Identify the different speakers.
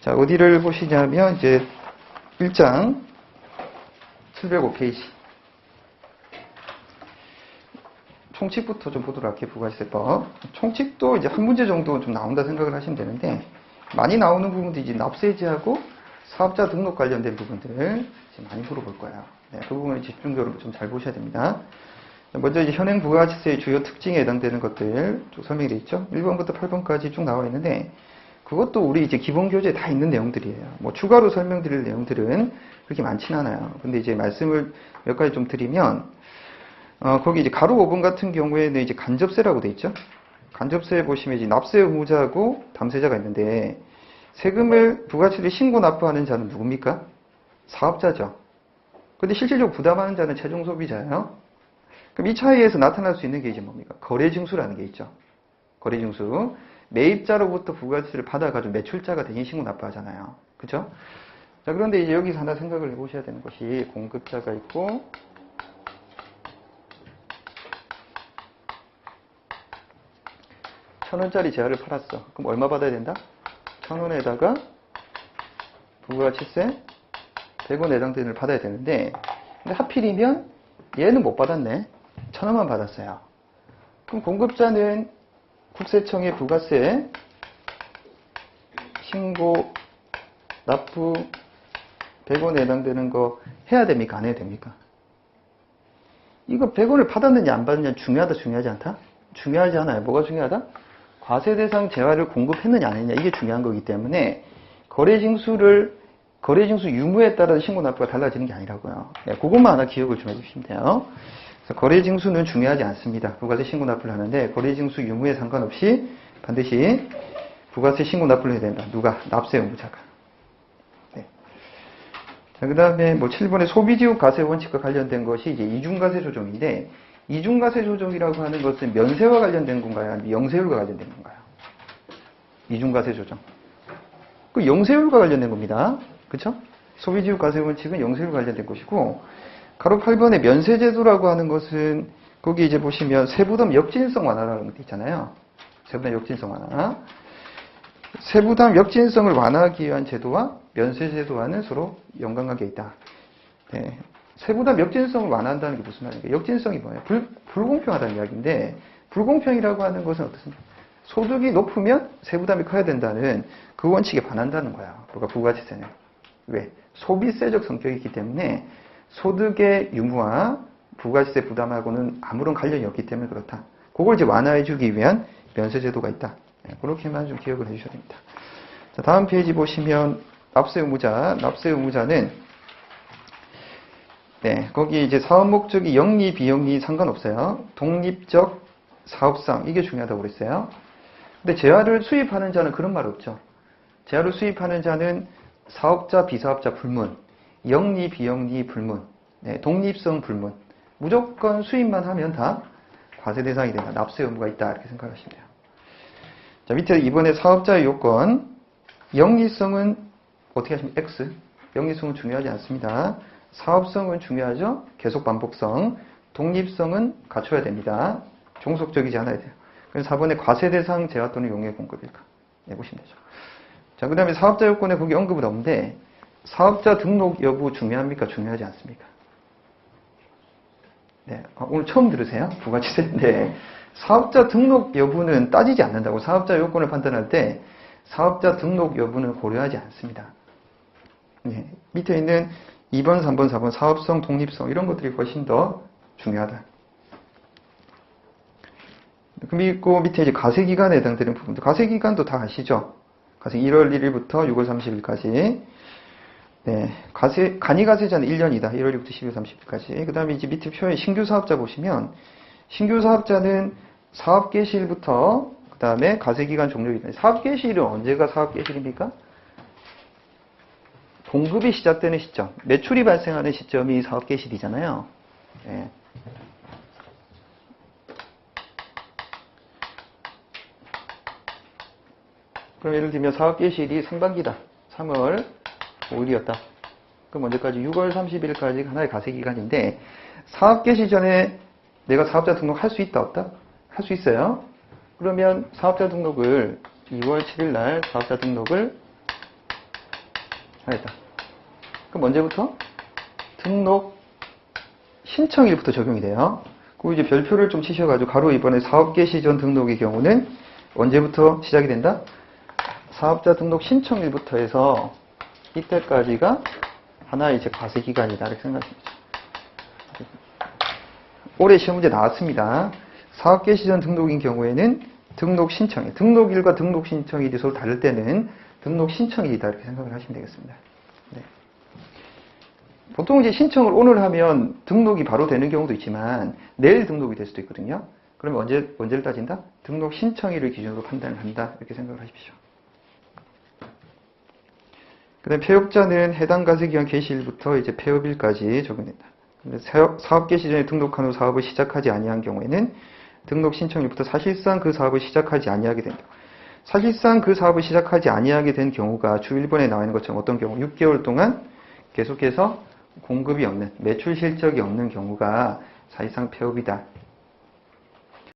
Speaker 1: 자, 어디를 보시냐면, 이제, 1장 705페이지. 총칙부터 좀 보도록 할게요, 부가세법. 총칙도 이제 한 문제 정도 좀 나온다 생각을 하시면 되는데, 많이 나오는 부분도 이제 납세제하고 사업자 등록 관련된 부분들 지금 많이 물어볼 거예요. 네, 그 부분을 집중적으로 좀 잘 보셔야 됩니다. 먼저 이제 현행 부가지세의 주요 특징에 해당되는 것들 쭉 설명이 되어 있죠. 1번부터 8번까지 쭉 나와 있는데, 그것도 우리 이제 기본 교재에 다 있는 내용들이에요. 뭐 추가로 설명드릴 내용들은 그렇게 많진 않아요. 근데 이제 말씀을 몇 가지 좀 드리면, 거기 이제 가로 5번 같은 경우에는 이제 간접세라고 되어 있죠. 간접세에 보시면 이제 납세 의무자하고 담세자가 있는데, 세금을 부가세를 신고 납부하는 자는 누굽니까? 사업자죠. 근데 실질적으로 부담하는 자는 최종 소비자예요. 그럼 이 차이에서 나타날 수 있는 게 이제 뭡니까? 거래징수라는 게 있죠. 거래징수. 매입자로부터 부가세를 받아가지고 매출자가 대신 신고 납부하잖아요. 그죠? 자, 그런데 이제 여기서 하나 생각을 해보셔야 되는 것이, 공급자가 있고, $1,000원짜리 제화를 팔았어. 그럼 얼마 받아야 된다? 1,000원에다가 부가치세 100원 해당되는 걸 받아야 되는데, 근데 하필이면 얘는 못 받았네. 1,000원만 받았어요. 그럼 공급자는 국세청에 부가세 신고 납부 100원에 해당되는 거 해야 됩니까? 안 해야 됩니까? 이거 100원을 받았느냐 안 받았느냐 중요하다 중요하지 않다? 중요하지 않아요. 뭐가 중요하다? 과세 대상 재화를 공급했느냐 안 했느냐, 이게 중요한 거기 때문에 거래징수 유무에 따라서 신고 납부가 달라지는 게 아니라고요. 네, 그것만 하나 기억을 좀 해주시면 돼요. 그래서 거래징수는 중요하지 않습니다. 부가세 신고 납부를 하는데, 거래징수 유무에 상관없이 반드시 부가세 신고 납부를 해야 된다. 누가? 납세 의무자가. 네. 자, 그 다음에 뭐 7번의 소비지급 과세 원칙과 관련된 것이 이제 이중과세 조정인데, 이중과세 조정이라고 하는 것은 면세와 관련된 건가요? 아니면 영세율과 관련된 건가요? 이중과세 조정. 그 영세율과 관련된 겁니다. 그쵸? 소비지급 과세 원칙은 영세율과 관련된 것이고, 가로 8번의 면세제도라고 하는 것은, 거기 이제 보시면 세부담 역진성 완화라는 게 있잖아요. 세부담 역진성 완화. 세부담 역진성을 완화하기 위한 제도와 면세제도와는 서로 연관관계가 있다. 네. 세부담 역진성을 완화한다는 게 무슨 말입니까? 역진성이 뭐예요? 불공평하다는 이야기인데, 불공평이라고 하는 것은 어떻습니까? 소득이 높으면 세부담이 커야 된다는 그 원칙에 반한다는 거야. 부가치세는. 왜? 소비세적 성격이 있기 때문에 소득의 유무와 부가치세 부담하고는 아무런 관련이 없기 때문에 그렇다. 그걸 이제 완화해주기 위한 면세제도가 있다. 네, 그렇게만 좀 기억을 해주셔야 됩니다. 자, 다음 페이지 보시면 납세 의무자는 네, 거기 이제 사업 목적이 영리, 비영리 상관없어요. 독립적 사업상, 이게 중요하다고 그랬어요. 근데 재화를 수입하는 자는 그런 말 없죠. 재화를 수입하는 자는 사업자, 비사업자 불문, 영리, 비영리 불문, 네, 독립성 불문. 무조건 수입만 하면 다 과세 대상이 된다. 납세 의무가 있다. 이렇게 생각하시면 돼요. 자, 밑에 이번에 사업자의 요건, 영리성은 어떻게 하시면 X. 영리성은 중요하지 않습니다. 사업성은 중요하죠. 계속 반복성. 독립성은 갖춰야 됩니다. 종속적이지 않아야 돼요. 그래서 4번에 과세 대상 재화 또는 용해 공급일까? 네, 보시면 되죠. 자, 그 다음에 사업자 요건에 거기 언급은 없는데, 사업자 등록 여부 중요합니까? 중요하지 않습니까? 네, 오늘 처음 들으세요? 부가치세? 네. 사업자 등록 여부는 따지지 않는다고. 사업자 요건을 판단할 때 사업자 등록 여부는 고려하지 않습니다. 네, 밑에 있는 2번, 3번, 4번 사업성, 독립성 이런 것들이 훨씬 더 중요하다. 그리고 밑에 이제 과세기간에 해당되는 부분도, 과세기간도 다 아시죠? 과세 1월 1일부터 6월 30일까지. 네, 간이과세자는 1년이다. 1월 1일부터 12월 30일까지. 그 다음에 이제 밑에 표에 신규 사업자 보시면, 신규 사업자는 사업 개시일부터 그 다음에 과세기간 종료일까지. 사업 개시일은 언제가 사업 개시일입니까? 공급이 시작되는 시점, 매출이 발생하는 시점이 사업 개시일이잖아요. 네. 그럼 예를 들면 사업 개시일이 상반기다. 3월 5일이었다. 그럼 언제까지? 6월 30일까지 하나의 과세기간인데, 사업 개시 전에 내가 사업자 등록할 수 있다 없다? 할 수 있어요. 그러면 사업자 등록을 2월 7일 날 사업자 등록을 알겠다. 그럼 언제부터? 등록 신청일부터 적용이 돼요. 그리고 이제 별표를 좀 치셔가지고 가로 2번에 사업 개시 전 등록의 경우는 언제부터 시작이 된다? 사업자 등록 신청일부터 해서 이때까지가 하나의 이제 과세 기간이다 이렇게 생각하시면 돼요. 올해 시험 문제 나왔습니다. 사업 개시 전 등록인 경우에는 등록 신청일, 등록일과 등록 신청일이 서로 다를 때는 등록 신청일이다 이렇게 생각을 하시면 되겠습니다. 네. 보통 이제 신청을 오늘 하면 등록이 바로 되는 경우도 있지만 내일 등록이 될 수도 있거든요. 그러면 언제를 따진다? 등록 신청일을 기준으로 판단을 한다 이렇게 생각을 하십시오. 그 다음에 폐업자는 해당 과세기간 개시일부터 이제 폐업일까지 적용된다. 사업 개시 전에 등록한 후 사업을 시작하지 아니한 경우에는 등록 신청일부터 사실상 그 사업을 시작하지 아니하게 된다. 사실상 그 사업을 시작하지 아니하게 된 경우가 주 1번에 나와 있는 것처럼 어떤 경우 6개월 동안 계속해서 공급이 없는 매출 실적이 없는 경우가 사실상 폐업이다